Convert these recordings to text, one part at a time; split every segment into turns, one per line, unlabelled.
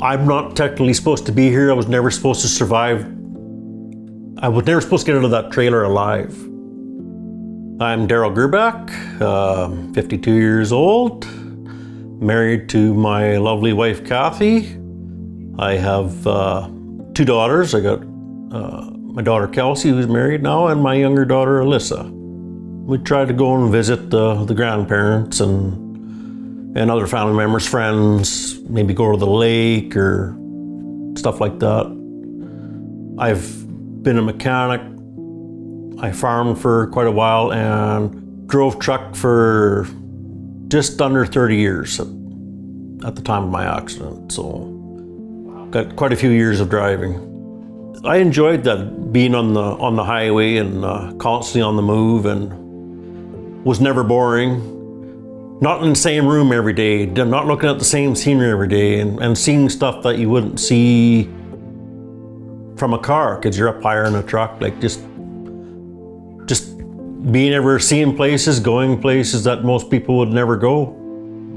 I'm not technically supposed to be here. I was never supposed to survive. I was never supposed to get out of that trailer alive. I'm Darryl Gurbach, 52 years old, married to my lovely wife, Kathy. I have 2 daughters. I got my daughter, Kelsey, who's married now, and my younger daughter, Alyssa. We try to go and visit the grandparents and other family members, friends, maybe go to the lake or stuff like that. I've been a mechanic. I farmed for quite a while and drove truck for just under 30 years at the time of my accident. So got quite a few years of driving. I enjoyed that, being on the highway and constantly on the move, and was never boring. Not in the same room every day, not looking at the same scenery every day, and seeing stuff that you wouldn't see from a car because you're up higher in a truck. Like just being ever seeing places, going places that most people would never go.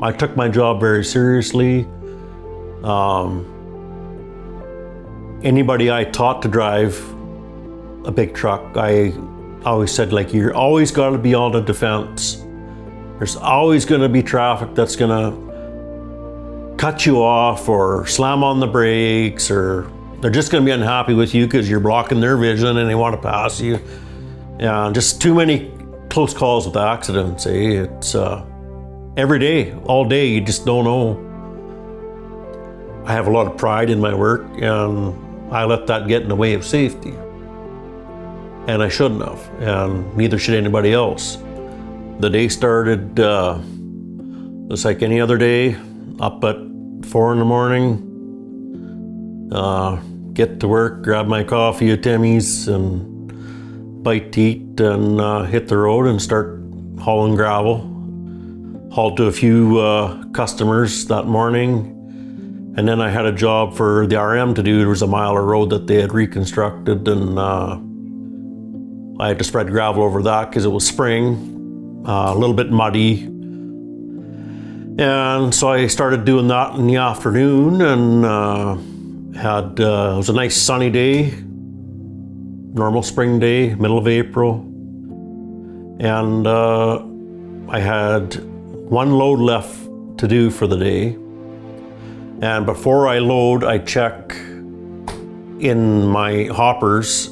I took my job very seriously. Anybody I taught to drive a big truck, I always said, like, you're always got to be on the defense. There's always going to be traffic that's going to cut you off or slam on the brakes, or they're just going to be unhappy with you because you're blocking their vision and they want to pass you. Yeah, just too many close calls with accidents. It's every day, all day, you just don't know. I have a lot of pride in my work, and I let that get in the way of safety. And I shouldn't have, and neither should anybody else. The day started just like any other day, up at 4 in the morning, get to work, grab my coffee at Timmy's and bite to eat, and hit the road and start hauling gravel. Hauled to a few customers that morning. And then I had a job for the RM to do. There was a mile of road that they had reconstructed, and I had to spread gravel over that because it was spring, a little bit muddy. And so I started doing that in the afternoon, and it was a nice sunny day, normal spring day, middle of April. And I had one load left to do for the day. And before I load, I check in my hoppers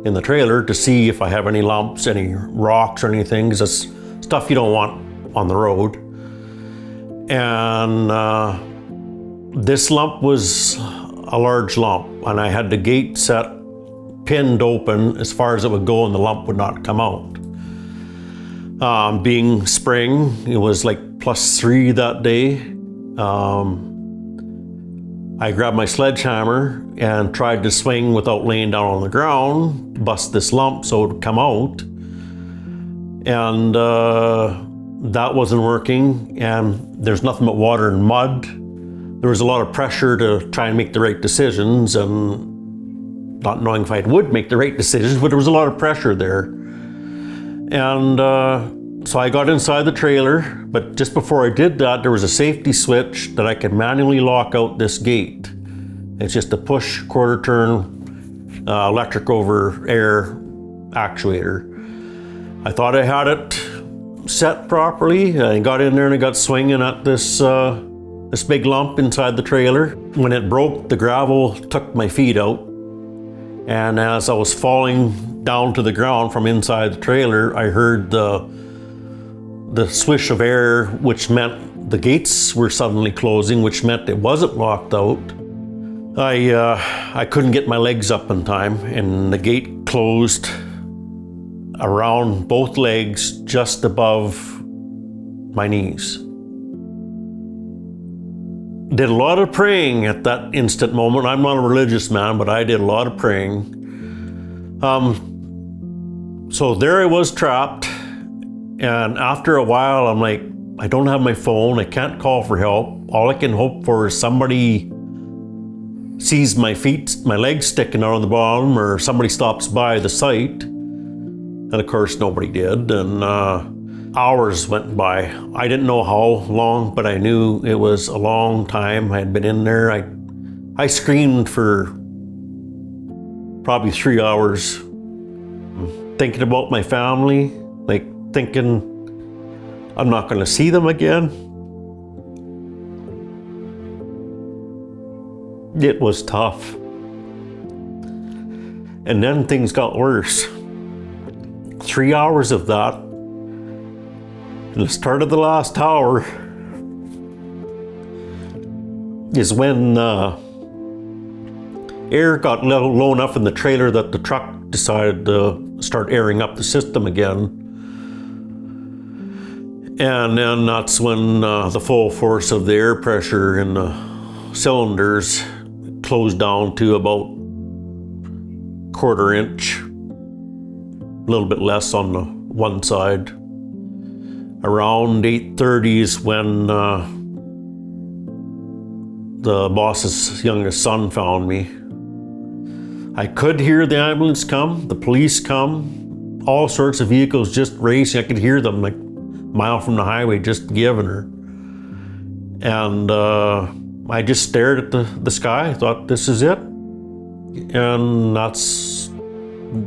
in the trailer to see if I have any lumps, any rocks or anything, because that's stuff you don't want on the road. And this lump was a large lump, and I had the gate set pinned open as far as it would go, and the lump would not come out. Being spring, it was like +3 that day. I grabbed my sledgehammer and tried to swing without laying down on the ground, bust this lump so it would come out. And that wasn't working, and there's nothing but water and mud. There was a lot of pressure to try and make the right decisions, and not knowing if I would make the right decisions, but there was a lot of pressure there. And so I got inside the trailer, but just before I did that, there was a safety switch that I could manually lock out this gate. It's just a push quarter turn electric over air actuator. I thought I had it set properly. I got in there and I got swinging at this big lump inside the trailer. When it broke, the gravel took my feet out. And as I was falling down to the ground from inside the trailer, I heard the swish of air, which meant the gates were suddenly closing, which meant it wasn't locked out. I couldn't get my legs up in time, and the gate closed around both legs just above my knees. Did a lot of praying at that instant moment. I'm not a religious man, but I did a lot of praying. So there I was trapped. And after a while, I'm like, I don't have my phone. I can't call for help. All I can hope for is somebody sees my feet, my legs sticking out on the bottom, or somebody stops by the site. And of course, nobody did. And hours went by. I didn't know how long, but I knew it was a long time. I had been in there. I I screamed for probably 3 hours, thinking about my family, like thinking I'm not going to see them again. It was tough. And then things got worse. 3 hours of that, and the start of the last hour is when air got low enough in the trailer that the truck decided to start airing up the system again. And then that's when the full force of the air pressure in the cylinders closed down to about 1/4 inch, a little bit less on the one side. Around 8:30 is when the boss's youngest son found me. I could hear the ambulance come, the police come, all sorts of vehicles just racing. I could hear them like a mile from the highway just giving her. And I just stared at the sky. I thought, this is it. And that's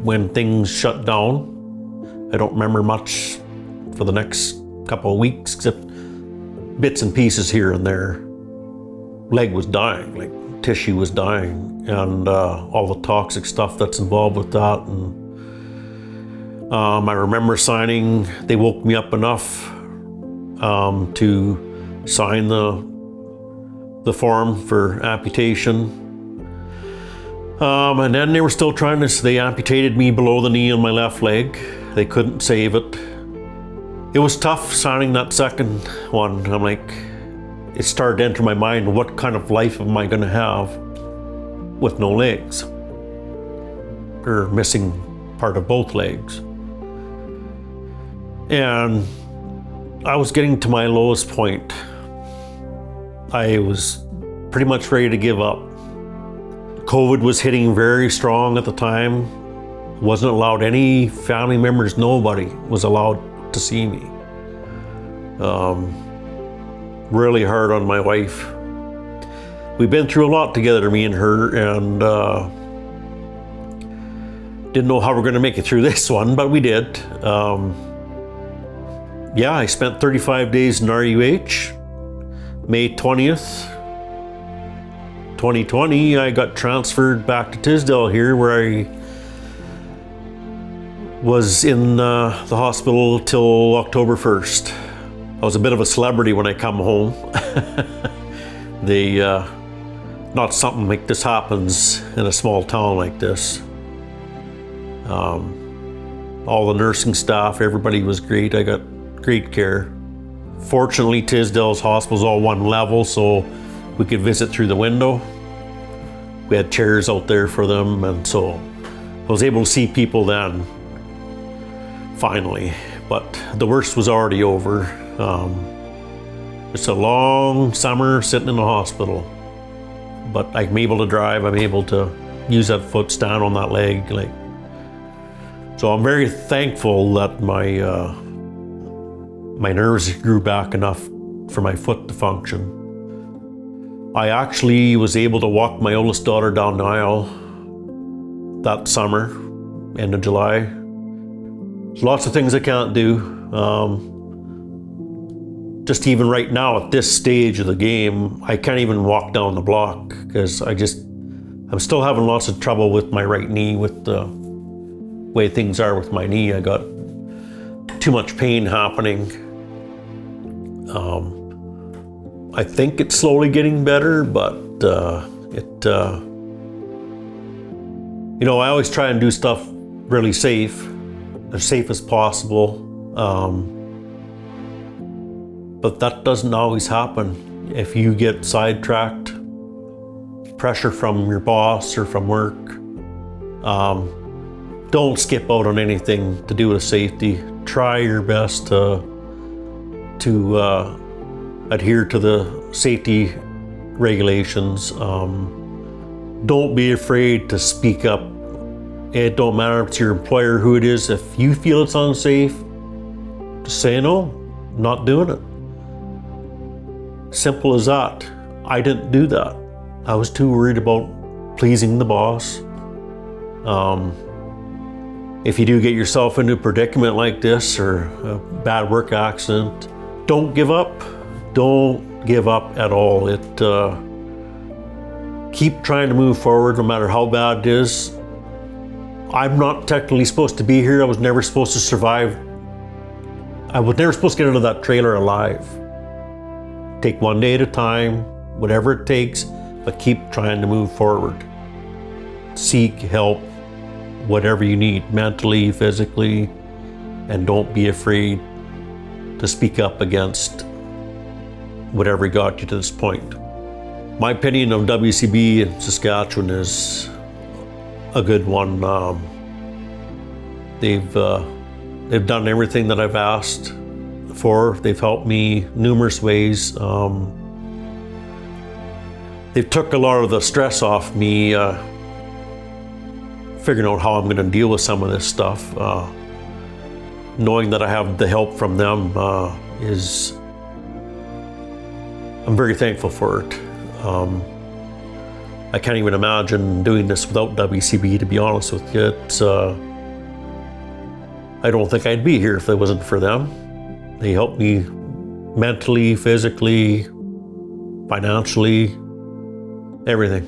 when things shut down. I don't remember much for the next couple of weeks, except bits and pieces here and there. Leg was dying, like tissue was dying, and all the toxic stuff that's involved with that. And I remember signing, they woke me up enough to sign the form for amputation. And then they were still they amputated me below the knee on my left leg. They couldn't save it. It was tough signing that second one. I'm like, it started to enter my mind, what kind of life am I gonna have with no legs? Or missing part of both legs. And I was getting to my lowest point. I was pretty much ready to give up. COVID was hitting very strong at the time. Wasn't allowed any family members, nobody was allowed to see me. Really hard on my wife. We've been through a lot together, me and her, and didn't know how we're gonna make it through this one, but we did. Yeah, I spent 35 days in RUH. May 20th, 2020, I got transferred back to Tisdale here, where I was in the hospital till October 1st. I was a bit of a celebrity when I come home. Not something like this happens in a small town like this. All the nursing staff, everybody was great. I got great care. Fortunately, Tisdale's hospital's all one level, so we could visit through the window. We had chairs out there for them, and so I was able to see people then, finally. But the worst was already over. It's a long summer sitting in the hospital, but I'm able to drive. I'm able to use that foot, stand on that leg. So I'm very thankful that my nerves grew back enough for my foot to function. I actually was able to walk my oldest daughter down the aisle that summer, end of July. There's lots of things I can't do. Just even right now at this stage of the game, I can't even walk down the block because I'm still having lots of trouble with my right knee, with the way things are with my knee. I got too much pain happening. I think it's slowly getting better, but I always try and do stuff really safe, as safe as possible. But that doesn't always happen. If you get sidetracked, pressure from your boss or from work, don't skip out on anything to do with safety. Try your best to adhere to the safety regulations. Don't be afraid to speak up. It don't matter if it's your employer, who it is. If you feel it's unsafe, just say no, not doing it. Simple as that. I didn't do that. I was too worried about pleasing the boss. If you do get yourself into a predicament like this or a bad work accident, don't give up. Don't give up at all. Keep trying to move forward no matter how bad it is. I'm not technically supposed to be here. I was never supposed to survive. I was never supposed to get out of that trailer alive. Take one day at a time, whatever it takes, but keep trying to move forward. Seek help, whatever you need, mentally, physically, and don't be afraid to speak up against whatever got you to this point. My opinion of WCB in Saskatchewan is a good one. They've done everything that I've asked for. They've helped me numerous ways. They've took a lot of the stress off me, figuring out how I'm going to deal with some of this stuff. Knowing that I have the help from them I'm very thankful for it. I can't even imagine doing this without WCB, to be honest with you. I don't think I'd be here if it wasn't for them. They helped me mentally, physically, financially, everything.